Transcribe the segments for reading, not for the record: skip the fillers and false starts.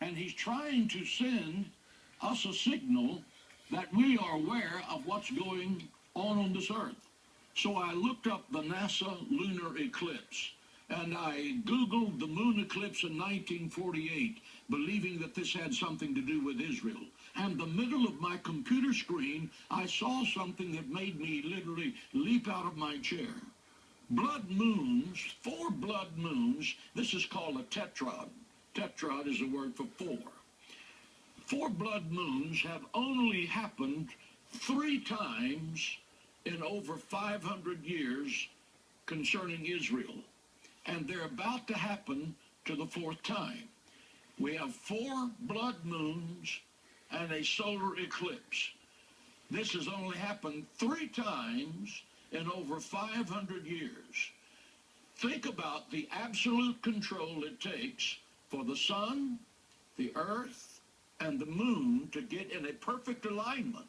And he's trying to send us a signal that we are aware of what's going on this earth. So I looked up the NASA lunar eclipse, and I Googled the moon eclipse in 1948, believing that this had something to do with Israel. And in the middle of my computer screen, I saw something that made me literally leap out of my chair. Blood moons, 4 blood moons, this is called a tetrad. Tetrad is a word for 4. 4 blood moons have only happened 3 times in over 500 years concerning Israel. And they're about to happen to the 4th time. We have 4 blood moons and a solar eclipse. This has only happened 3 times in over 500 years. Think about the absolute control it takes for the sun, the earth, and the moon to get in a perfect alignment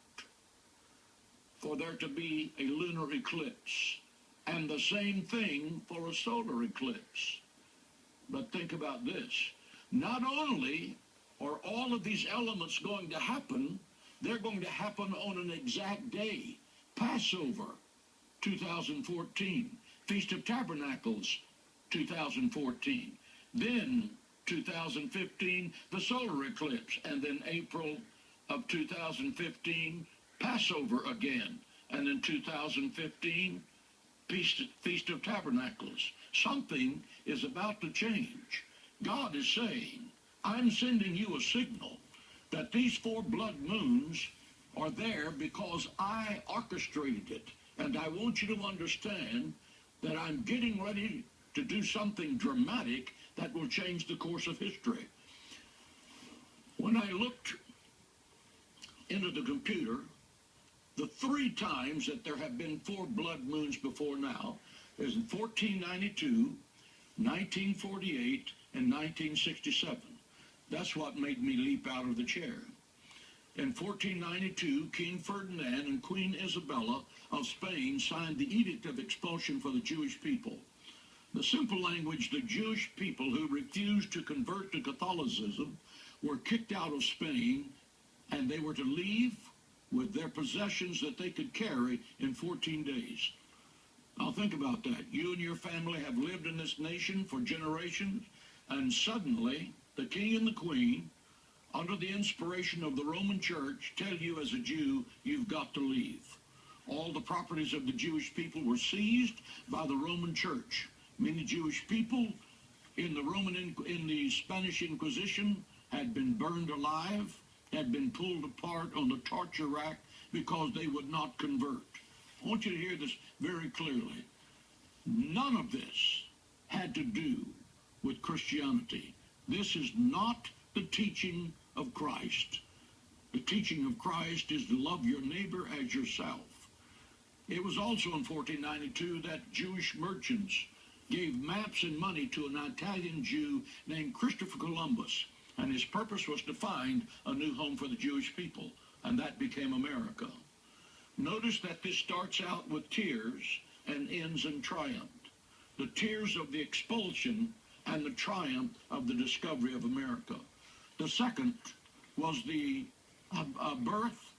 for there to be a lunar eclipse. And the same thing for a solar eclipse. But think about this. Not only are all of these elements going to happen, they're going to happen on an exact day. Passover, 2014. Feast of Tabernacles, 2014. Then, 2015, the solar eclipse. And then April of 2015, Passover again. And in 2015, Feast of Tabernacles. Something is about to change. God is saying, I'm sending you a signal that these 4 blood moons are there because I orchestrated it. And I want you to understand that I'm getting ready to do something dramatic that will change the course of history. When I looked into the computer, the 3 times that there have been 4 blood moons before now is in 1492, 1948, and 1967. That's what made me leap out of the chair. In 1492, King Ferdinand and Queen Isabella of Spain signed the Edict of Expulsion for the Jewish people. The simple language, the Jewish people who refused to convert to Catholicism were kicked out of Spain, and they were to leave with their possessions that they could carry in 14 days. Now think about that. You and your family have lived in this nation for generations, and suddenly the king and the queen, under the inspiration of the Roman Church, tell you as a Jew, you've got to leave. All the properties of the Jewish people were seized by the Roman Church. Many Jewish people in the Spanish Inquisition had been burned alive, had been pulled apart on the torture rack because they would not convert. I want you to hear this very clearly. None of this had to do with Christianity. This is not the teaching of Christ. The teaching of Christ is to love your neighbor as yourself. It was also in 1492 that Jewish merchants gave maps and money to an Italian Jew named Christopher Columbus, and his purpose was to find a new home for the Jewish people, and that became America. Notice that this starts out with tears and ends in triumph. The tears of the expulsion and the triumph of the discovery of America. The second was the birth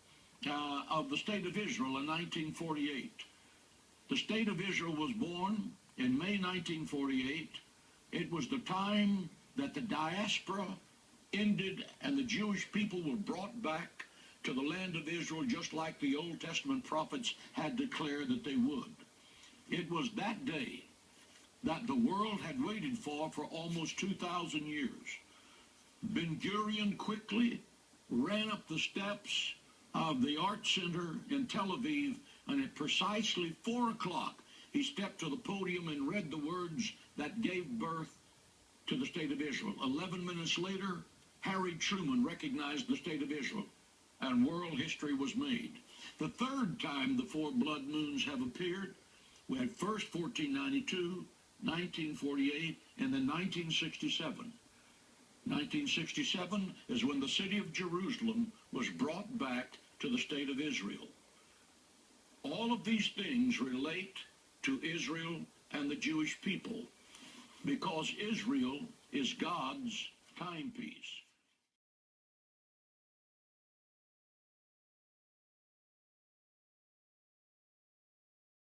of the State of Israel in 1948. The State of Israel was born in May 1948. It was the time that the diaspora ended and the Jewish people were brought back to the land of Israel just like the Old Testament prophets had declared that they would. It was that day that the world had waited for almost 2,000 years. Ben-Gurion quickly ran up the steps of the Art Center in Tel Aviv, and at precisely 4 o'clock, he stepped to the podium and read the words that gave birth to the State of Israel. 11 minutes later, Harry Truman recognized the State of Israel, and world history was made. The third time the 4 blood moons have appeared, we had first 1492, 1948, and then 1967. 1967 is when the city of Jerusalem was brought back to the State of Israel. All of these things relate to Israel and the Jewish people because Israel is God's timepiece.